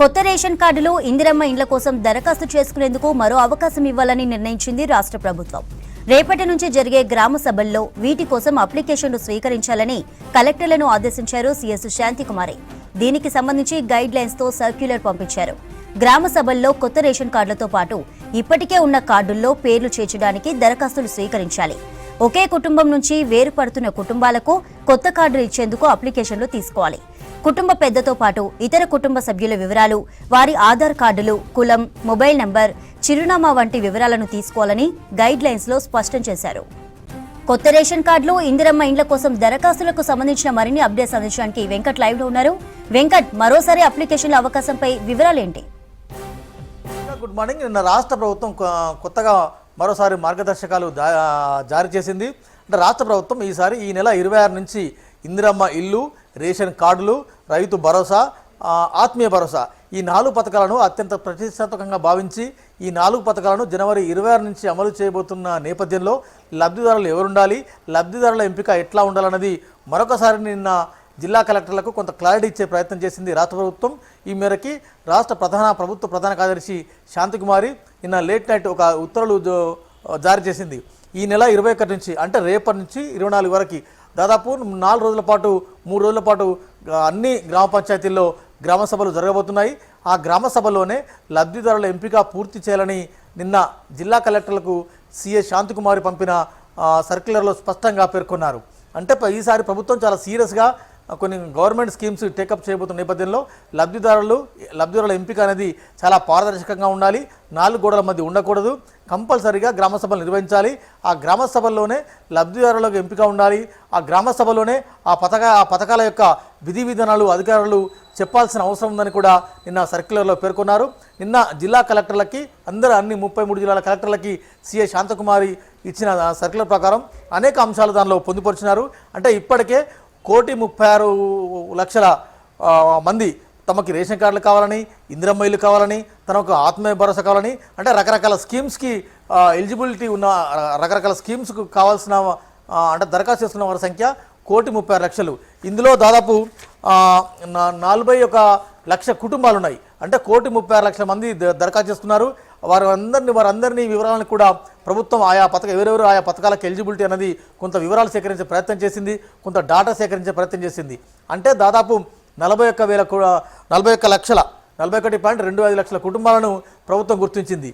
కొత్త రేషన్ కార్డులు ఇందిరమ్మ ఇండ్ల కోసం దరఖాస్తు చేసుకునేందుకు మరో అవకాశం ఇవ్వాలని నిర్ణయించింది రాష్ట్ర ప్రభుత్వం. రేపటి నుంచి జరిగే గ్రామ సభల్లో వీటి కోసం అప్లికేషన్లు స్వీకరించాలని కలెక్టర్లను ఆదేశించారు సీఎస్ శాంతికుమారి. దీనికి సంబంధించి గైడ్ లైన్స్ తో సర్క్యులర్ పంపించారు. గ్రామ సభల్లో కొత్త రేషన్ కార్డులతో పాటు ఇప్పటికే ఉన్న కార్డుల్లో పేర్లు చేర్చడానికి దరఖాస్తులు స్వీకరించాలి. ఒకే కుటుంబం నుంచి వేరుపడుతున్న కుటుంబాలకు కొత్త కార్డులు ఇచ్చేందుకు అప్లికేషన్లు తీసుకోవాలి. కుటుంబ పెద్దతో పాటు ఇతర కుటుంబ సభ్యుల వివరాలు, వారి ఆధార్ కార్డులు, కులం, మొబైల్ నంబర్, చిరునామా వంటి వివరాలను తీసుకోవాలని గైడ్ లైన్స్ లో స్పష్టం చేశారు. కొత్త రేషన్ కార్డులు ఇందిరమ్మ ఇండ్ల కోసం దరఖాస్తులకు సంబంధించిన మరిన్ని అప్డేట్స్ అందించడానికి వెంకట్ లైవ్ లో ఉన్నారు. వెంకట్, మరోసారి అప్లికేషన్ల అవకాశంపై వివరాలేంటి? Good morning. నిన్న రాష్ట్ర ప్రభుత్వం కొత్తగా మరోసారి మార్గదర్శకాలు జారీ చేసింది. అంటే రాష్ట్ర ప్రభుత్వం ఈసారి ఈ నెల 26 నుంచి ఇందిరమ్మ ఇల్లు, రేషన్ కార్డులు, రైతు భరోసా, ఆత్మీయ భరోసా ఈ 4 పథకాలను అత్యంత ప్రతిష్టాత్మకంగా భావించి ఈ 4 పథకాలను జనవరి 26 నుంచి అమలు చేయబోతున్న నేపథ్యంలో లబ్ధిదారులు ఎవరుండాలి, లబ్ధిదారుల ఎంపిక ఎట్లా ఉండాలన్నది మరొకసారి నిన్న జిల్లా కలెక్టర్లకు కొంత క్లారిటీ ఇచ్చే ప్రయత్నం చేసింది రాష్ట్ర ప్రభుత్వం. ఈ మేరకి రాష్ట్ర ప్రభుత్వ ప్రధాన కార్యదర్శి శాంతికుమారి నిన్న లేట్ నైట్ ఒక ఉత్తర్వులు జారీ చేసింది. ఈ నెల 21 నుంచి అంటే రేపటి నుంచి 24 వరకు దాదాపు 4 రోజుల పాటు 3 రోజుల పాటు అన్ని గ్రామ పంచాయతీల్లో గ్రామ సభలు జరగబోతున్నాయి. ఆ గ్రామ సభలోనే లబ్ధిదారుల ఎంపిక పూర్తి చేయాలని నిన్న జిల్లా కలెక్టర్లకు సీఎస్ శాంతికుమారి పంపిన సర్క్యులర్లో స్పష్టంగా పేర్కొన్నారు. అంటే ఈసారి ప్రభుత్వం చాలా సీరియస్గా కొన్ని గవర్నమెంట్ స్కీమ్స్ టేకప్ చేయబోతున్న నేపథ్యంలో లబ్ధిదారుల ఎంపిక అనేది చాలా పారదర్శకంగా ఉండాలి. 4 గోడల మధ్య ఉండకూడదు. కంపల్సరీగా గ్రామ సభలు నిర్వహించాలి. ఆ గ్రామ సభల్లోనే లబ్ధిదారులకు ఎంపిక ఉండాలి. ఆ గ్రామ సభలోనే ఆ పథకాల యొక్క విధి విధానాలు అధికారులు చెప్పాల్సిన అవసరం ఉందని కూడా నిన్న సర్క్యులర్లో పేర్కొన్నారు. నిన్న జిల్లా కలెక్టర్లకి అన్ని 33 జిల్లాల కలెక్టర్లకి సీఎస్ శాంతకుమారి ఇచ్చిన సర్క్యులర్ ప్రకారం అనేక అంశాలు దానిలో పొందుపరిచినారు. అంటే ఇప్పటికే 1,36,00,000 మంది తమకి రేషన్ కార్డులు కావాలని, ఇందిరమ్మ ఇల్లు కావాలని, తనకు ఆత్మీయ భరోసా కావాలని, అంటే రకరకాల స్కీమ్స్కి ఎలిజిబిలిటీ ఉన్న రకరకాల స్కీమ్స్కు కావాల్సిన అంటే దరఖాస్తు చేసుకున్న వారి సంఖ్య 1,36,00,000. ఇందులో దాదాపు 41 లక్ష కుటుంబాలు ఉన్నాయి. అంటే 1,36,00,000 మంది దరఖాస్తు చేసుకున్నారు. వారందరినీ వివరాలను కూడా ప్రభుత్వం ఎవరెవరు ఆయా పథకాలకు ఎలిజిబిలిటీ అనేది కొంత వివరాలు సేకరించే ప్రయత్నం చేసింది, కొంత డాటా సేకరించే ప్రయత్నం చేసింది. అంటే దాదాపు 41,25,25 లక్షల కుటుంబాలను ప్రభుత్వం గుర్తించింది.